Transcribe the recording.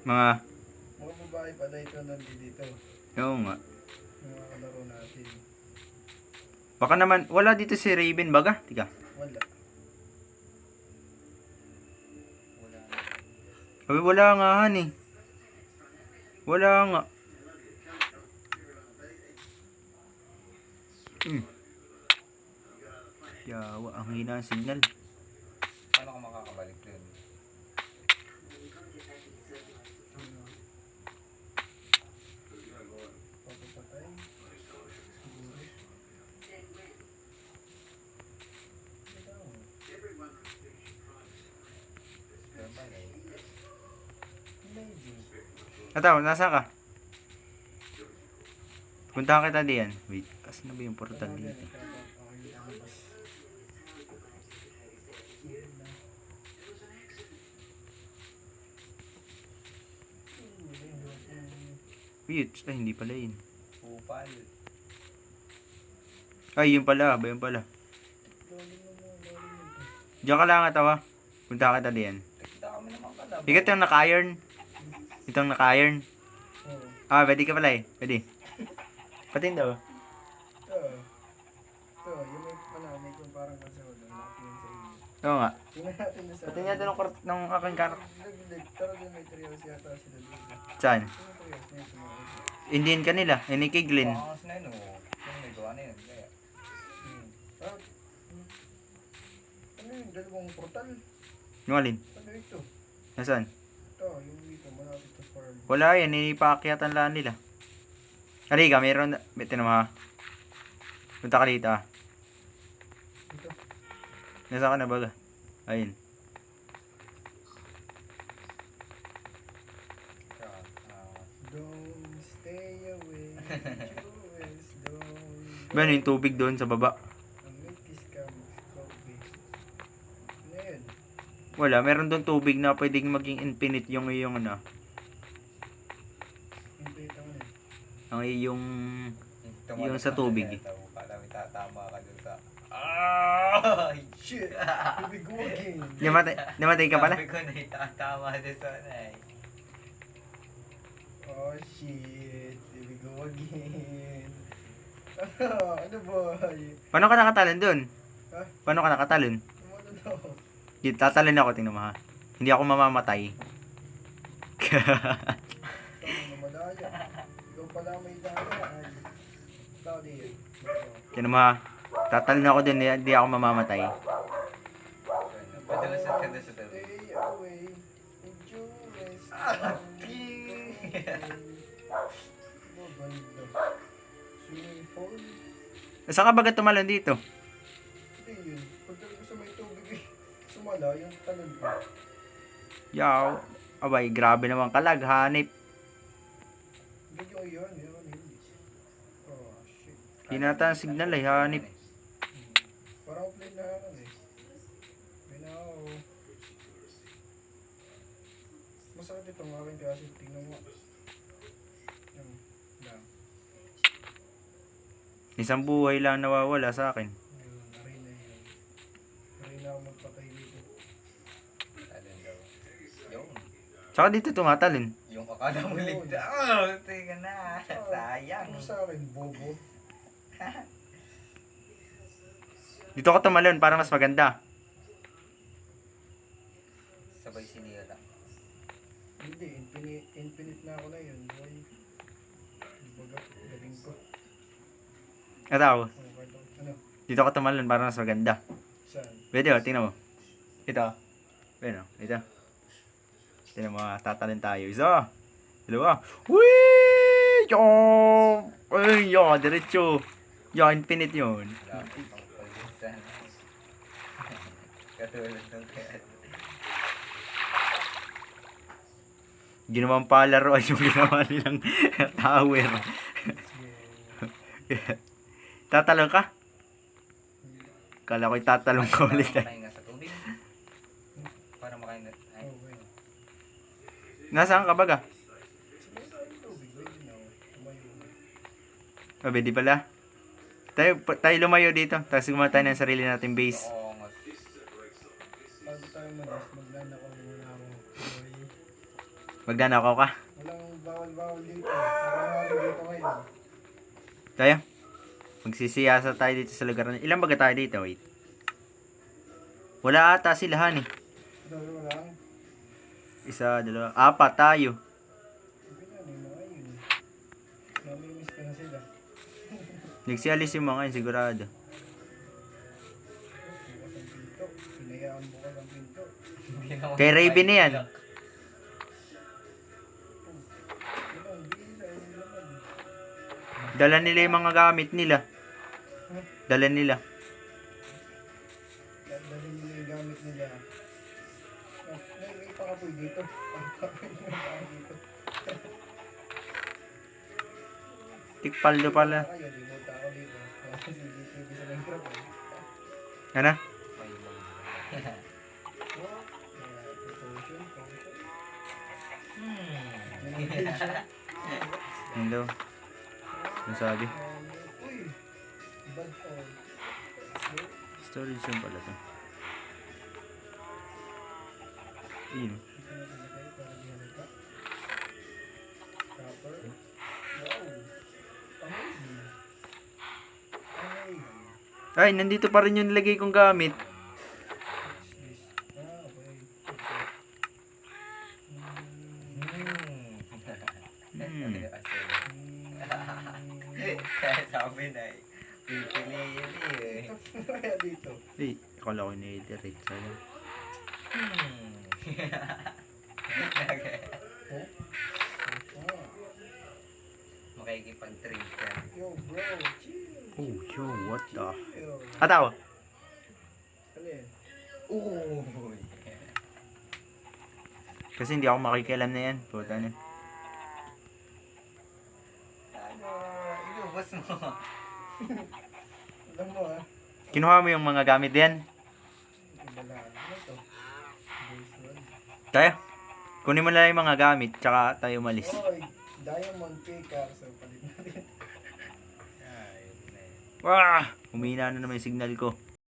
Mga, Mga babae pala ito nandito. oo nga. Mga kalaro natin. Baka naman, wala dito si Raven baga. Tika. Wala. Sabi, wala nga han eh. Wala nga. Yawa, ang hina ang signal. Paano ka makakabalik dun? Papapatay. Siguro. Maybe. Ataw, nasa ka? Punta kita diyan. Wait, kasi na ba yung portal dito? Wait, ay hindi pala yun. Upal. Ay, yun pala, ba yun pala. Diyan ka lang atawa. Punta kita diyan. Kita kami naman kalaban. Ikaw itong naka-iron. Itong naka-iron. Oo. Ah, pwede ka pala eh. Pwede. Patin daw. Ito, yung may panamay kung parang kasawal lang natin yun sa inyo. Oo nga. Tingnan natin na sa... Patin niya doon ng aking karak. Tara din may trios yata sila dito. Saan? Yung trios na yung sumakas. Indian kanila. Ini kay Glenn. Pangas na yun oh. Yung may gawa na yun. Kaya. Ano yung dalawang portal? Yung alin? Ano ito? Nasaan? Ito, yung dito, malapit sa farm. Wala yan. Inipakyatan lang nila. Halika, mayroon. Bitin mo ha. Punta ka dito ah. Ito. Nasa ka na baga? Ayun. Don't stay away. Jewels, don't. Ba yung tubig doon sa baba? Make this come coffee. Ano yun? Wala. Meron doon tubig na pwedeng maging infinite yung iyong ano. Yung pita mo na. Ang iyong yung sa tubig. Pala may tatama ka dun sa... Shit! Here we go again. Namatay ka pala? Sabi ko na itatama dun sa ano eh. Oh shit! Here we go again. Ano boy? Paano ka nakatalon doon? Ha? Paano ka nakatalon? Ano daw? Tatalon ako, tingnan mo ha. Hindi ako mamamatay. Ito na malaya. Ikaw pala may daan. Tao din. Tingnan mo ha. Tatalon ako doon, hindi ako mamamatay. Padalasat ka na sa tabi. Stay away. Endurance. Swimming pool? Saan ka baga tumalon dito? Hindi yun. Pagdating ko sa may tubig eh. Sumala yung talon ko. Yaw. Abay, grabe naman kalag, hanip. Hindi yung yun. Yun hindi. Oh shit. Hindi nata ang signal ay hanip. Parang play na ako eh. Binaw. Masakit itong aking kasi tingnan mo. Yung lang. Isang buhay lang nawawala sa akin. Yun, narin na yun. Narin na ako magpatay dito. Alin daw. Yung. Tsaka dito tumatalon. Yung akala mo ligtas. Oh, teka na. Sayang. Ano sa akin, bobo? Dito ka tumalon para mas maganda. Sabay sinira. Hindi, infinite na ako na yun. Boy. Baga, galing ko. Ataw, Ano? dito ka tumalon para mas maganda. Saan? Pwede o, tingnan mo. Ito. Pwede o, ito. Tingnan mo, tatalon tayo. Isa. Dalawa. Whee! Yo! Ay, yo, diretso. Yo, infinite yun. Wala akong pagpalisan. Katulad ng kaya. Ginawang palaroan yung ginawa nilang tower. Tatalon ka? Kala ko'y tatalon ka ulit. Para makahinga sa tubig. Para makahinga. Ay. Oh, wait. Nasaan ka baga? Sabay tayo yung tubig. Wait na ako. Tumayo. Sabi, di pala. Tayo lumayo dito. Tapos gumawa tayo ng sarili nating base. Oo nga. Bago tayo magas, maglanda ko muna ako. Boy. Magdanakaw ka. Walang bawal-bawal dito. Walang dito ngayon. Tayo. Magsisiyasa tayo dito sa lugar na. Ilan baga tayo dito? Wait. Wala ata silahan eh. Dalawa lang. Isa, dalawa. Apat tayo. Sabi na, may mga yun. Namimiss ko na sila. Nagsialis yung mga yun sigurado. Bukas ang pinto. Pinayaan bukas ang pinto. Hindi naman Kay Raven na yan. Walang bila, yung laman. Dala nila yung mga gamit nila. Dala nila. Dali nila yung gamit nila. May pangapoy dito. Pangapoy dito. Tikpaldo pala. Ayaw, di mo tao dito. CCTV sa microphone. Ano? May mga. Oh, precaution, caution. Hmm. Meditation. Hello. Ano sabi? Uy! Bad all. Storage room pala to. Yun. Ito na pinakay para di halata. Copper. Wow! Amazing! Amazing! Ay, nandito pa rin yung nilagay kong gamit. What's this? Ah, okay. Kaya sabi na eh. Pipiliin eh. Kaya dito. Hey, akala ko na-iterate. Sayang. Oh? Ah. Makikipag-trade ka. Yo, bro. Chill. Oh, yo, what the? Chill. Atawa. Alin? Oo. Kasi hindi ako makikialam na yan. Puta na. Ano? Inubos mo. Alam mo ah. Kinuha mo yung mga gamit yan. Ibalaan. Ano to? Base one. Tayo. Kunin mo lang yung mga gamit, tsaka tayo umalis. Oy, diamond picker. So, palit natin. Ay, na yun. Wah! Humina na naman yung signal ko.